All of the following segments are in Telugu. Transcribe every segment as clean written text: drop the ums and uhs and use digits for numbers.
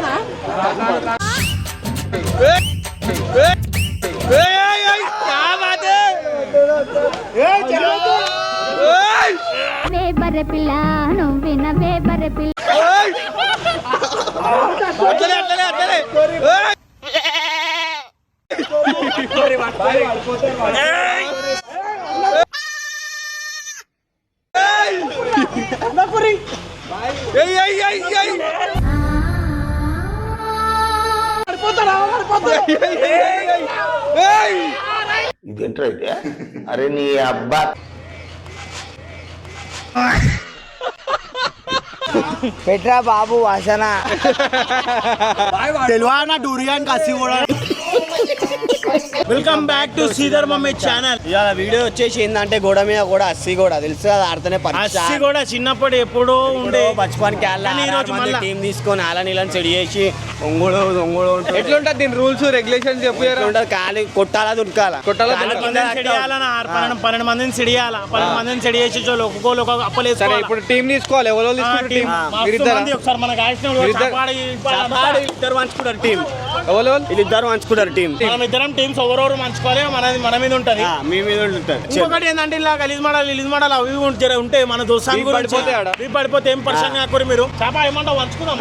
भाषा क्या बात है వేబర పిల్ల నువ్విన వేబర పిల్ల ఇదేంట్రా అయితే అరే నీ అబ్బా పెట్రా బాబు వాసన తెలవానా డూరియాన్ కసి కూడా welcome back to Sridhar mummy channel. ఇవాళ వీడియో వచ్చేసి ఏంటంటే గోడ మీద కూడా అస్సి కూడా తెలుసు కదా ఆడుతూనే అస్సి కూడా చిన్నప్పుడు ఎప్పుడో ఉండే బచ్పన్కి టీం తీసుకొని అలా నీళ్ళని చెడి చేసి ఒంగుడు ఎట్లుంటది దీని రూల్స్ రెగ్యులేషన్స్ చెప్పారు. ఖాళీ కొట్టాలా దుర్కాలా 12 మందిని సిడియాలా 12 మందిని సిడి చేసి ఒక్కొక్కరు ఒక అప్పలు వేసుకోవాలి. ఇప్పుడు టీం తీసుకోవాలి ఎవరో ఒకసారి మనకు ఇద్దరు పంచుకుంటారు టీం వీళ్ళిద్దరు పంచుకుంటారు టీం మనం ఇద్దరం టీమ్స్ ఎవరెవరు మంచుకోవాలి మన మీద ఉంటది మీ మీద ఉంటుంది. ఇంకొకటి ఏంటంటే ఇలా గలీజ్ మడాలి అవి ఉంటే మన దోస్తాన్ని పడిపోతే ఏం పరిచయం కాకూరి మీరు చేప ఏమంటావు వంచుకుందాం.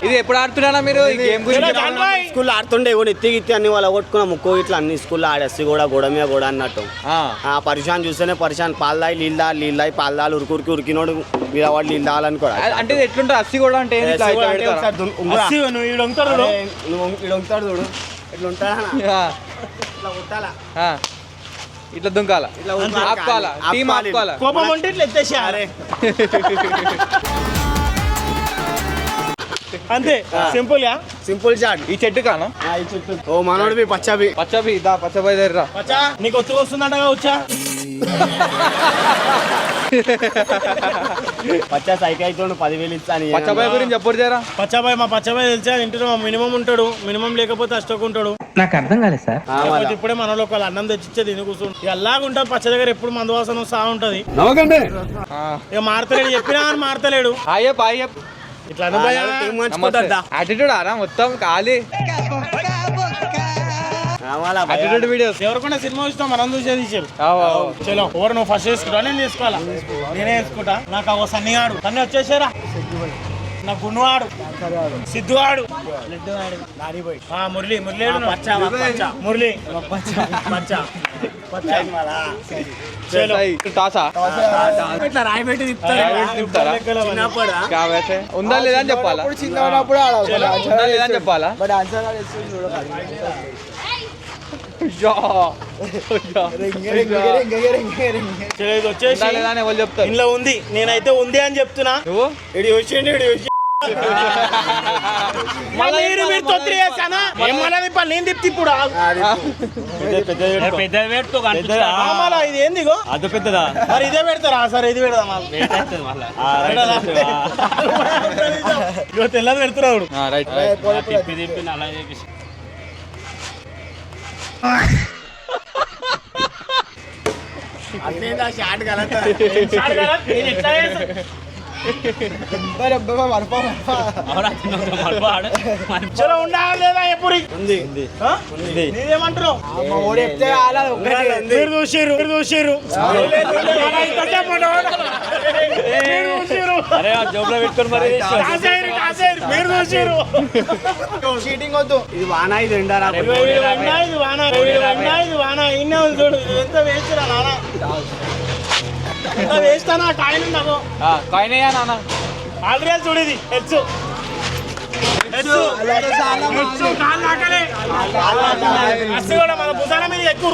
ఇది ఎప్పుడు ఆడుతున్నా మీరు ఈ గేమ్ గురించి? స్కూల్లో ఆడుతుండే కూడా ఎత్తి అన్ని వాళ్ళు కొట్టుకున్న ముక్కు ఇట్లా అన్ని స్కూల్లో ఆడేసి కూడా గోడ మీద కూడా అన్నట్టు పరిశాన్ చూస్తేనే పరిశాన్ పాలదాయి నీళ్ళదాయి పాలదాలు ఉరికినోడు మీద వాడు నీళ్ళు దాయాలనుకోరా. అంటే ఇది ఎట్లుంటుంది అస్సి కూడా అంటే చూడు ఇట్లా ఉంటాడా ఇట్లా దుంకాల ఆపుకోవాలా టీం ఆపుకోవాలా కోపం ఉంటే ఇట్లా ఎత్తేసి అంతే సింపుల్ చాట్. ఈ చెట్టు కాను ఓ మనోడివి పచ్చబి పచ్చబోయి దగ్గర నీకు వస్తుందంటగా వచ్చా పచ్చా సైకిల్ అయితే 10,000 ఇస్తాను. పచ్చబాయ్ గురించి చెప్పరు జరా. మా పచ్చబాయ్ తెలిసా ఇంటిలో మినిమం ఉంటాడు, మినిమం లేకపోతే అష్టకుంటాడు. నాకు అర్థం కాలేదు సార్. ఇప్పుడే మనలో ఒక అన్నం తెచ్చిచ్చే తిని కూర్చుంటు ఎలాగుంటది పచ్చ దగ్గర ఎప్పుడు మందు వాసన వస్తా ఉంటది. ఇక మారతలేడు చెప్పినా అని మారతలేడు. ఇట్లా యాటిట్యూడ్ ఆరా మొత్తం ఖాళీ వీడియోస్. ఎవరికైనా సినిమా ఇష్టం మనం చూసేది చలో ఎవరు నువ్వు ఫస్ట్ వేసుకుంటా నేను తీసుకోవాలా? నేనే వేసుకుంటా. నాకు సన్నిగాడు వచ్చేసారా, నా గుండువాడు సిద్ధువాడు మురళి మురళి ఉందా లేదా అని చెప్పాలా? చెప్పాలా? వచ్చేసి ఇంట్లో ఉంది, నేనైతే ఉంది అని చెప్తున్నా. నేను తిప్పి ఇప్పుడు ఇది ఏందిగో అది పెద్దదా మరి ఇదే పెడతారా? సరే ఇది పెడదాం తెల్లది పెడుతున్నాడు. షార్ట్ కలతా చలో ఉండాలి లేదా ఎప్పుడు నీదేమంటారు? మీరు చూసిర్రు జోబులో పెట్టుకొని మరి మీరు చూసిర్రు. షీటింగ్ వద్దు. ఇది వానా ఇది ఎండారా వానా ఇన్నే ఉంది చూడు. ఎంత వేస్తున్నా నానా వేస్తానా కాయిన్ ఉన్నాము కాయిన్ అయ్యా నాన్న ఆల్రెడీ చూడు ఇది హెచ్చు కూడా మన భుజాల మీద ఎక్కువ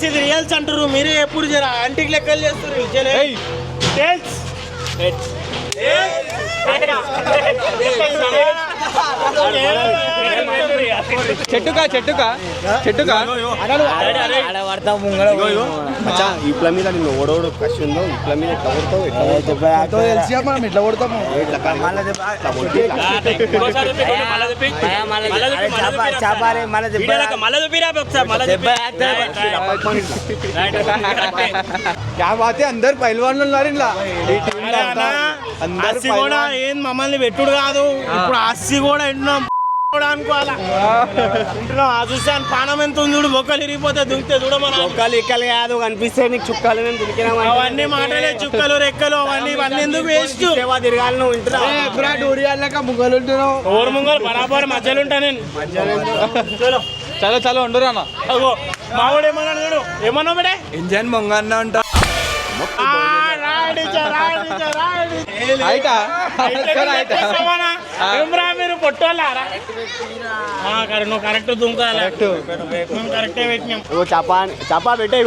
ఇది రియల్స్ అంటారు. మీరే ఎప్పుడు జరా అంటికి లెక్కలు చేస్తారు. చెట్టుకా చెట్టుకా చెట్టుకా అచ్చా ఇట్ల మీద నిన్ను ఓడోడు కసి ఉందో ఇట్ల మీద ఎట్లా కొడతావు ఎట్లా కొడతాము क्या बात है अंदर पहलवान ఉన్నారు ఇలా ఆస్తి కూడా ఏం మమ్మల్ని పెట్టుడు కాదు ఇప్పుడు ఆస్తి కూడా వింటున్నాం అనుకోవాలా వింటున్నాం ఆ చూసాను పానం ఎంత ఉంది చూడు బొక్కలు ఇరిగిపోతే దుంకితే చూడమని ఒక్కలు ఇక్కలు కాదు కనిపిస్తే నీకు చుక్కలు నేను దులికినా అవన్నీ మాటలే చుక్కలు రెక్కలు అవన్నీ ఎందుకు వేస్ట్ తిరగాలి నువ్వు ఇంట్లో ముగ్గులు ఉంటున్నావు ఓరు ముంగలు బరాబర్ మధ్యలో ఉంటా నేను చలో చలో ఉండరు అన్న అగో మావాడు ఏమన్నాడు చూడు ఏమన్నా బడే ఇంజన్ మొంగన్న ఉంటా అయిటా మీరు పొట్టోళ్ళారా నువ్వు కరెక్ట్ దుంకాలి కరెక్టే పెట్టినాం చపా పెట్టే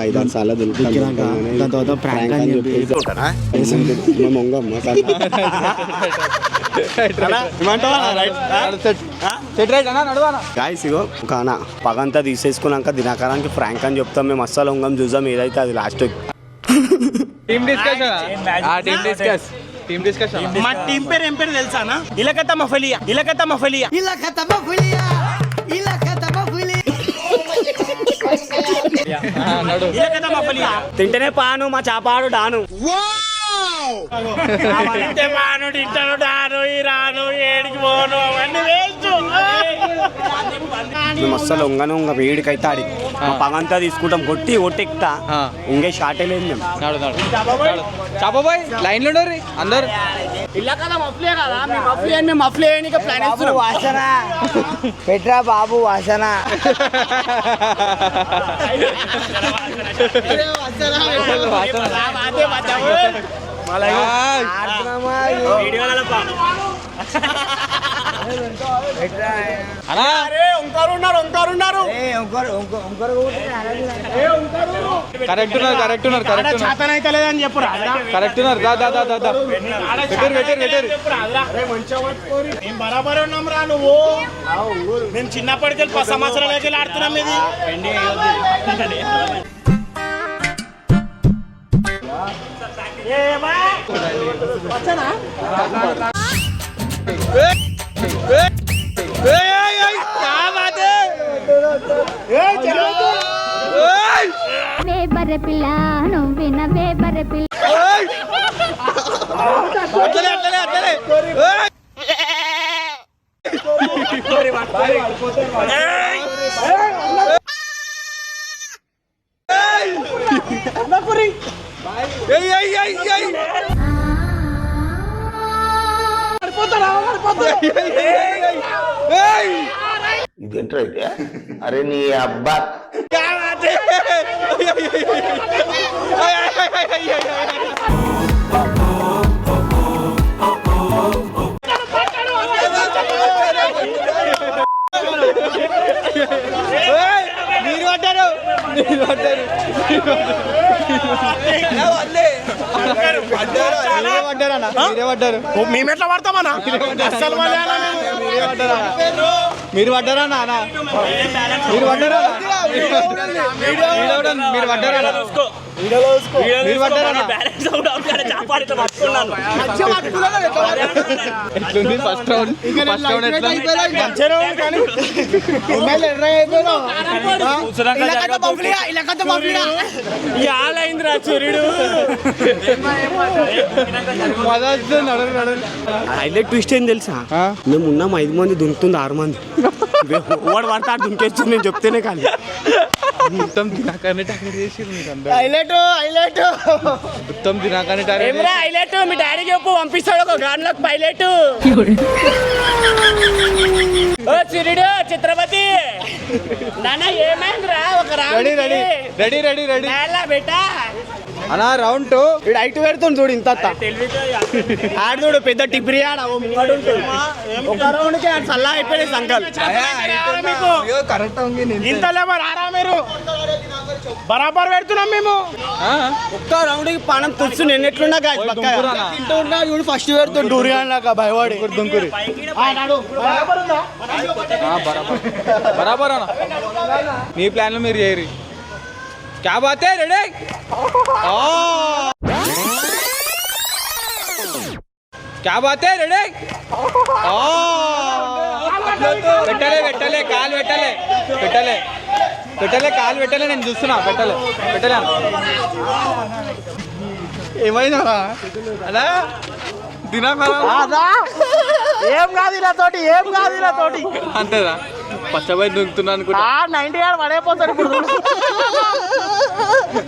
ఐదారు సార్లు గాయస్ ఇగో కానా పగంతా తీసేసుకున్నాక దినాకారానికి ఫ్రాంక్ అని చెప్తాం మేము అస్సలు ఉంగం చూసాం ఏదైతే అది last team discussion team discussion మా టీం పేరు ఏం పేరు తెలుసానా ఇలకత మఫలియా తింటేనే పాను మా చాపాడు డాను పాను తింటాను డాను ఈ రాను ఏడికి పోను అవన్నీ వేస్ట్ మేము అస్సలు ఉంగను ఉంగ వేడికైతే ఆడి పగంతా తీసుకుంటాం కొట్టి ఒట్టెక్తా ఉంగే షార్టే లేదు మేము చాపాబాయ్ లైన్ లో ఉండరు అందరు ఇలా కదా మఫ్లే కదా మేము మఫ్లే ప్లాన్ చేస్తున్నాం వాసన పెట్రా బాబు వాసన కరెక్ట్ ఉన్నారు చేతన అయితే లేదని చెప్పు కరెక్ట్ ఉన్నారు మేము బరాబర్ ఉన్నాం రా నువ్వు మేము చిన్నప్పటికి 10 సంవత్సరాలకి ఆడుతున్నాం ఇది వేబర పిల్ల నువ్విన వేబర పిల్ల ఇదేంట్రా అయితే అరే నీ అబ్బా మీరు పడ్డారు మీరే పడ్డారు మేమెట్లా పడతామన్నా అసలు మీరు పడ్డారా నాన్న మీరు పడ్డారా మీరు పడ్డారా మీరు పడ్డారా ఎట్లుంది ఫస్ట్ రౌండ్ అయిందిరా సూర్యుడు హైలైట్ ట్విస్ట్ ఏం తెలుసా మేము ఉన్నాం 5 మంది దుంకుతుంది 6 మంది వాడు పడతా దుంకేచ్చు నేను చెప్తేనే కానీ మొత్తం దినాకర్ని టార్గెట్ చేసి మొత్తం దినాకర్ని టార్గెట్ హైలైట్ మీ డాడీ చెప్పు పంపిస్తాడు ఒక గాన్లోకి పైలట్ ఓ సూర్యుడు చిత్రపతి నాన్న ఏమైందిరా ఒక ready ready ready ready ready బేటా అన్నా రౌండ్ 2 ఇడు హైట్ పెడుతుంది చూడు ఇంత ఆడు చూడు పెద్ద టిప్రీ ఆడ ఒక రౌండ్కి ఆడు సల్లా అయిపోయింది సంకల్ కరెక్ట్ ఇంతలే మరి ఆరా మీరు బరాబర్ పెడుతున్నాం మేము. ఒక్క రౌండ్కి పానం తుచ్చు నేను ఎట్లున్నా చూడు ఫస్ట్ పెడుతుంది డూరియాన్ లాగా భయవాడి దుంకురి బరాబర్ అన్న మీ ప్లాన్లు మీరు చేయరు. క్యా బాత్ హై రెడీ क्या बात है रेडे పెట్టలే పెట్టలే కాలు పెట్టలే పెట్టలే పెట్టలే కాలు పెట్టలే నేను చూస్తున్నా పెట్టలే పెట్టలే ఏమైనా అలా ఏం కాదు ఇలా తోటి అంతేదా పచ్చబాయి దుంకుతున్నా అనుకుంటా 90 ఏడు పడైపోతాడు ఇప్పుడు.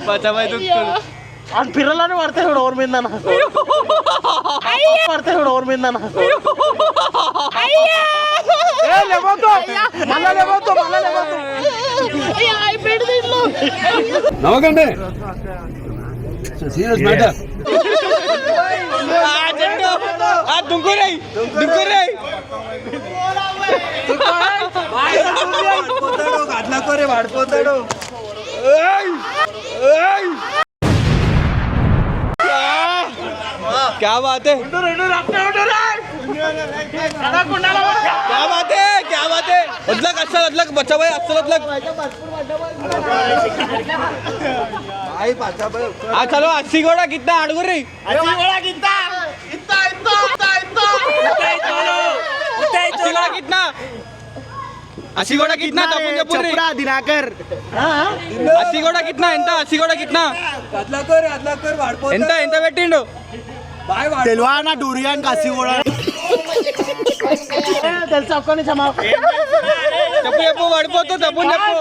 పచ్చబాయి దుంకుతున్నా ఆ పిల్లలని పడతాయి ఇప్పుడు ఓర్ మీద పడతాయి ఇప్పుడు ఓర్ మీద నవ్వకండి సీరియస్ మ్యాటర్ దుంకురై అట్లా కోరే వాడిపోతాడు. क्या बात है क्या बात है अदलक असल अदलक बच्चा भाई असल अदलक चलो 80 घोड़ा कितना अड़गुर रही 80 घोड़ा कितना कितना 80 घोड़ा कितना చెప్పురా దినాకర్ 80 घोड़ा कितना ఎంత 80 घोड़ा कितना అట్లా కోరే వాడిపోతాడు. ఎంత పెట్టిండు తెలివా నా డూరియాన్ కసి కూడా తెలుసా ఒక్క నిమిషం చెప్పు పడిపోతూ తప్పు చెప్పు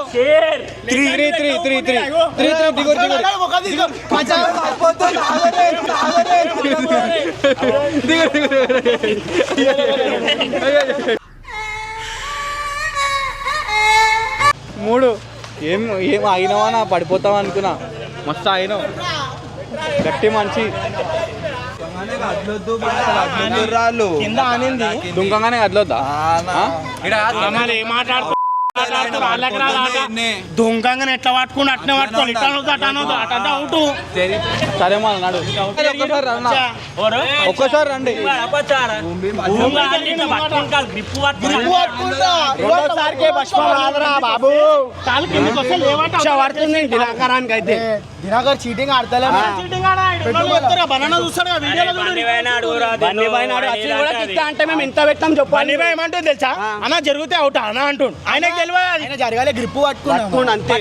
3 మూడు ఏం అయినవా నా పడిపోతావా అనుకున్నా మస్తు అయినావు గట్టి మంచి రాళ్ళు కింద ఆనింది దుంకంగానే కదలొద్దా మరి ఏం మాట్లాడుతున్నారు దుంకంగా ఎట్లా పట్టుకుని అట్నే పట్టుకోవాలి ఇట్లా అట అవుట్. సరే మన నాడు ఒక్కసారి రండి బాబు కాలు కిందకి వస్తే లేవట పడుతుంది దినాకరానికి అయితే దినాకర్ చీటింగ్ ఆడతలే బనానా చూస్తాడు వీడియోలో అంటే మేము ఎంత పెట్టాం చెప్పండి ఏమంటుంది తెలుసా అన్న జరిగితే అవుట్ అన్న అంటుండు ఆయనకు తెలియదు జరగాలి గ్రిప్ పట్టుకోండి అంతే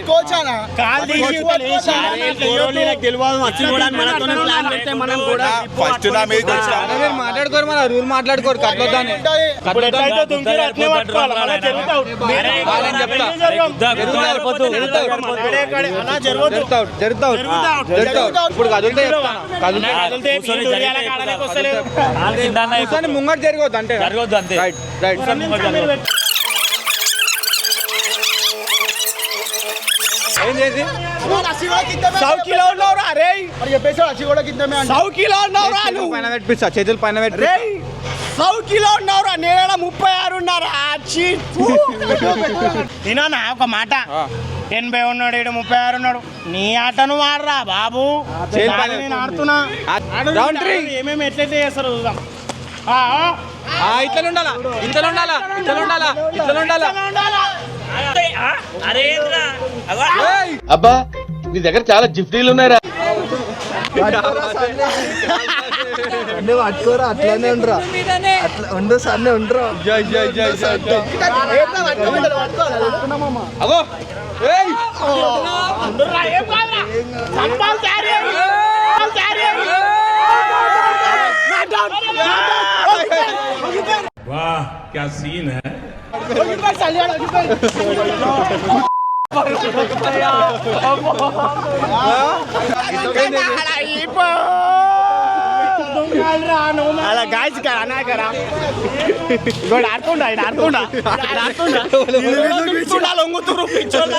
కాలు తీసి మీరు మాట్లాడుకోరు మన రూల్ మాట్లాడుకోరు కట్లొద్దని ఇప్పుడు ఎట్లయితే దుంకిరు అట్లే పట్టుకోవాలి మళ్ళీ జరిగితే out. అన్న జరుగుతుంది ఇప్పుడు కదిలితే కదిలితే కాడలకు వస్తలేదు. ముంగట జరగవద్దు అంటే రైట్ రైట్ ఏం చేసి 100 కిలో ఉన్నావురా రే చెప్పేసి 80 కూడా కిందమే 100 కిలో ఉన్నావురా నువ్వు పైన పెట్టిస్తా చేతులు పైన పెట్టి రే 100 కిలో ఉన్నావురా నేను 36 ఉన్నారా వినా ఒక మాట 80 ఉన్నాడు 36 ఉన్నాడు నీ ఆట నువ్వు ఆడరా బాబు నేను ఆడుతున్నా రౌండ్ 3 ఏమేమి ఎట్లయితే చేస్తారు చూద్దాం. ఇట్లా ఉండాలా ఇట్లా ఉండాలా ఇట్లా ఉండాలా ఇట్లా ఉండాలా అబ్బా నీ దగ్గర చాలా జిఫ్టీలు ఉన్నాయరా అన్నీ పట్టుకోరా అట్లానే ఉండరా అట్లా ఉండు సన్నే ఉండరా జై జై జై జై జై అగో ఏయ్ वाह क्या सीन है అలా గాయస్ అనా కరా ఇంకోటి ఆడుతుండా ఆయన ఆడుతుండా లొంగుతురు పిచ్చోళ్ళ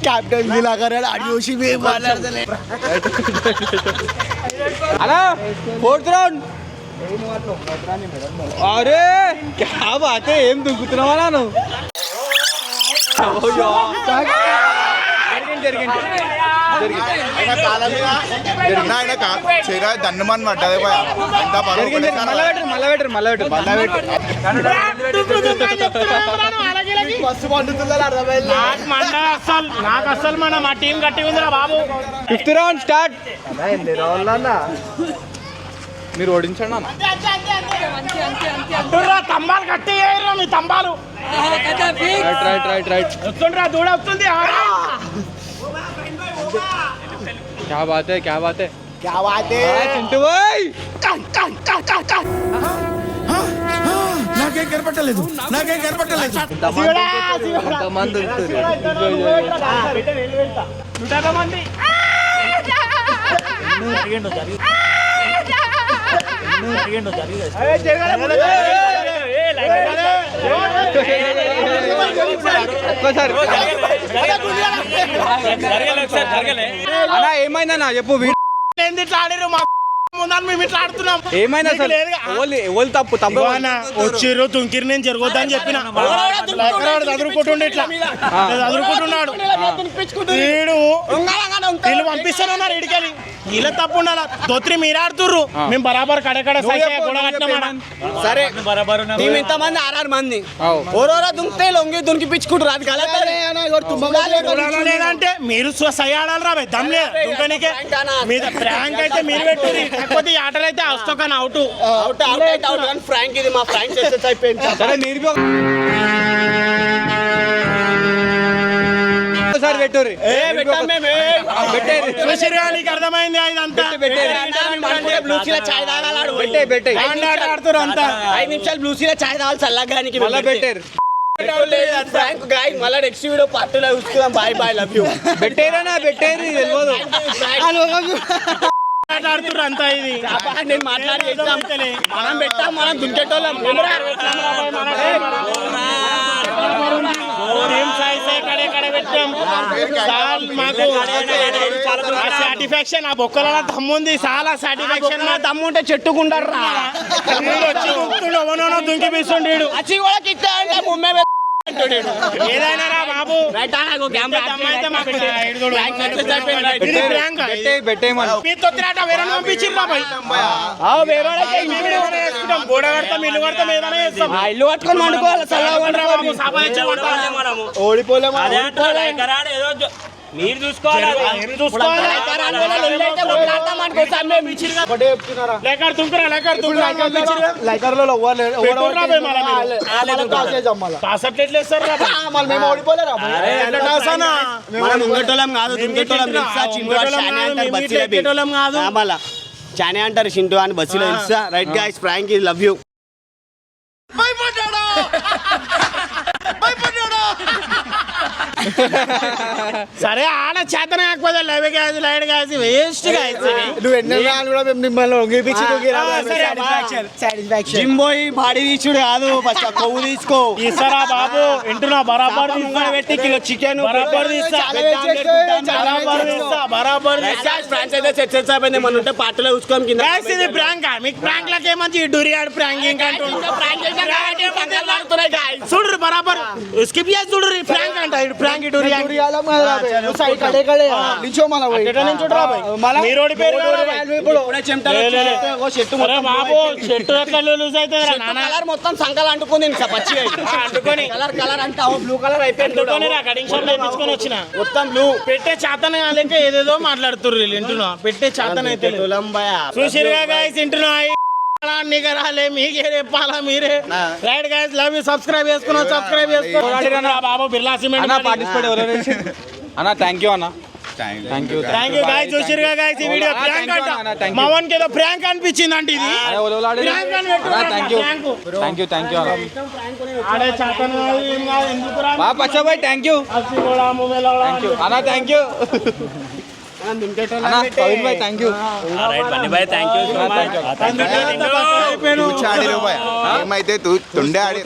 कैप्टन दिलाकर आडियोशी में मारले అలా 4th రౌండ్. అరే క్యా బాత్ హై, ఏం దుంకుతున్నావా నాను? దన్నమని పడ్డది నాకు అసలు మా టీం గట్టి ఉందిరా బాబు. 5th round start. మీరు ఓడించండి అన్న. తంబాలు గట్టి మీ తంబాలు రైట్. వస్తుండ్రా, దూడ వస్తుంది. क्या बात है क्या बात है चिंटू भाई. నాకేం కనపట్టలేదు ఒక్కసారి అన్నా ఏమైందన్నా చెప్పు. ఆడిరు మా ముందని మేము ఇట్లా ఆడుతున్నాం. ఏమైనా సార్ ఎవరు తప్పు వచ్చిర్రు తుంకిరి నేను జరగొద్దని చెప్పిన. చదువుకుంటుండే ఇట్లా చదువుకుంటున్నాడు. వీడు వీళ్ళు పంపిస్తానన్నారు ఇడికెళ్ళి. వీళ్ళ తప్పు ఉండాల. దొత్రి మీరు ఆడుతుర్రు, మేము బరాబర్ కడకడ సరే మేము ఇంతమంది 6 మంది ఓరోరా దుంకితే లొంగి దునికి పిచ్చుకుంటారు. అది లేదంటే మీరు సై ఆడాలి రా దమ్ లేదు దుంకనికే. మీద ప్రాంక్ అయితే మీరు పెట్టుర్రి, కాకపోతే ఈ ఆటలు అయితే వస్తాను అవుట్ అవుట్ ఫ్రాంక్. ఇది మా ఫ్రాంక్ సక్సెస్ అయిపోయింది. సరే మీరు ఒకసారి పెట్టుర్రి. నీకు అర్థమైంది ఇదంతా. బ్లూసీల చాయ్ తాగాడు. ఆడుతున్నారు అంతా. 5 నిమిషాలు బ్లూసీల చాయ్ తాగాలి చల్లగానికి. మళ్ళీ పెట్టారు ఫ్రాంక్ గాయ్. మళ్ళీ నెక్స్ట్ వీడియో పార్టీలో చూసుకుందాం. Bye love you. పెట్టారనా పెట్టారు తెలియదు. ఆడుతున్నారు అంతా. ఇది నేను మాట్లాడి మనం పెట్టాం, మనం దుంకేటోళ్ళం. సాటిస్ఫాక్షన్ ఆ బొక్కల దమ్ముంది. చాలా సాటిస్ఫాక్షన్. దమ్ము ఉంటే చెట్టుకుంటారా వచ్చి దుంకి పిస్తుండే. ఏదైనా రా బాబు. మీ తొత్తిరాట వేరే పంపించింది బాబాయ్. గోడ కడతాం, ఇల్లు కడతాం, ఏదైనా చేస్తాం. ఇల్లు పట్టుకొని వండుకోవాలి. ఓడిపోలేము. మీరు చూసుకోవాలి. చానే అంటారు చింటూ అని బస్సులో తెలుసా. రైట్ గైస్, ఫ్రాంక్ ఇస్ లవ్ యూ. సరే ఆడ చేతన కాకపోతే లైవ్ గ్యాస్ లైట్ గ్యాస్ వేస్ట్ జింబోయి బాడీ తీర్చుడు కాదు, ఫస్ట్ కొవ్వు తీసుకో. ఇస్తారా బాబు ఇంటున్నా బరాబర్ పెట్టి కిలో చికెన్ బరాబర్ ఫ్రాన్స్ అయితే సక్సెస్ అయిపోయింది. మన ఉంటే పార్టీలో చూసుకోం కింద. ఇది ప్రాంక్. మీకు ప్రాంక్ లకే మంచి డూరియాడు ప్రాంక్ చూడరు బరాబర్ స్కిప్ చేసి చూడరు. ప్రాంక్ అంట ప్రాంక్ మొత్తం సంకలు అంటుకుంది పచ్చి కలర్ అంటే బ్లూ కలర్ అయిపోయింది. కటింగ్ షాప్ తెచ్చుకొని వచ్చిన మొత్తం బ్లూ. పెట్టే చేతన కాలేక ఏదేదో మాట్లాడుతుర్రు వింటున్నా. పెట్టే చేతన అయితే చూసిరుగా గాయస్ వింటున్నా. రాలే మీకే చెప్పాలా మీరే. Right guys love you. Subscribe చేసుకున్నాం. సబ్స్క్రైబ్ చేసుకో బాబు. బిర్లా సిమెంట్ పార్టిసిపేట్ అన్న. థ్యాంక్ యూ అన్న. Thank you guys. చూసిరుగా గాయ్స్ ఈ వీడియో ప్రాంక్ అంట. మా వానికి ఏదో ప్రాంక్ అనిపించింది అంటే ఇది థ్యాంక్ యూ ఆడే చేతన ఎందుకు రా పచ్చబాయ్. థ్యాంక్ యూ అన్న. Thank you. పవిన్ భాయ్ థ్యాంక్ యూ ఏమైతే తుండే ఆడి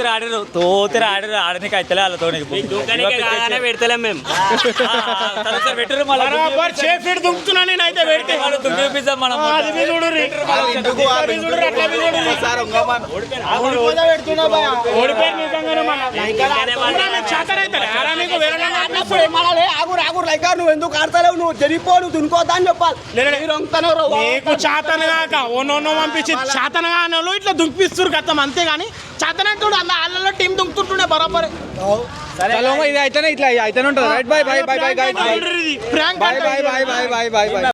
పెడతలేం మేము బరాబర్ చేఫీడ్ దుంకుతున్నా నేనైతే పెడితే అది మీ చూడుర్రి. అది చూడుర్రి, అట్లా మీ చూడుర్రి. ఓడిపోయారు నిజంగానే మన. ఇంకా మీకు చేతనైతలే? ఆరా మీకు వేరే వాళ్ళని నువ్వు ఎందుకు ఆడతలేవు? నువ్వు జరిపో, నువ్వు దునుకోద్దా అని చెప్పాలి. నీకు చేతనగాక ఓనో పంపించి చేతనగానే ఇట్లా దుంపిస్తురు గతం అంతేగాని చేతనంటుడు అలా వాళ్ళలో టీం దుంకుతుంటుండే బరాబర్. చలో ఇది అయితేనే ఇట్లా అయితేనే ఉంటుంది right bye bye bye bye prank bye bye bye bye bye bye bye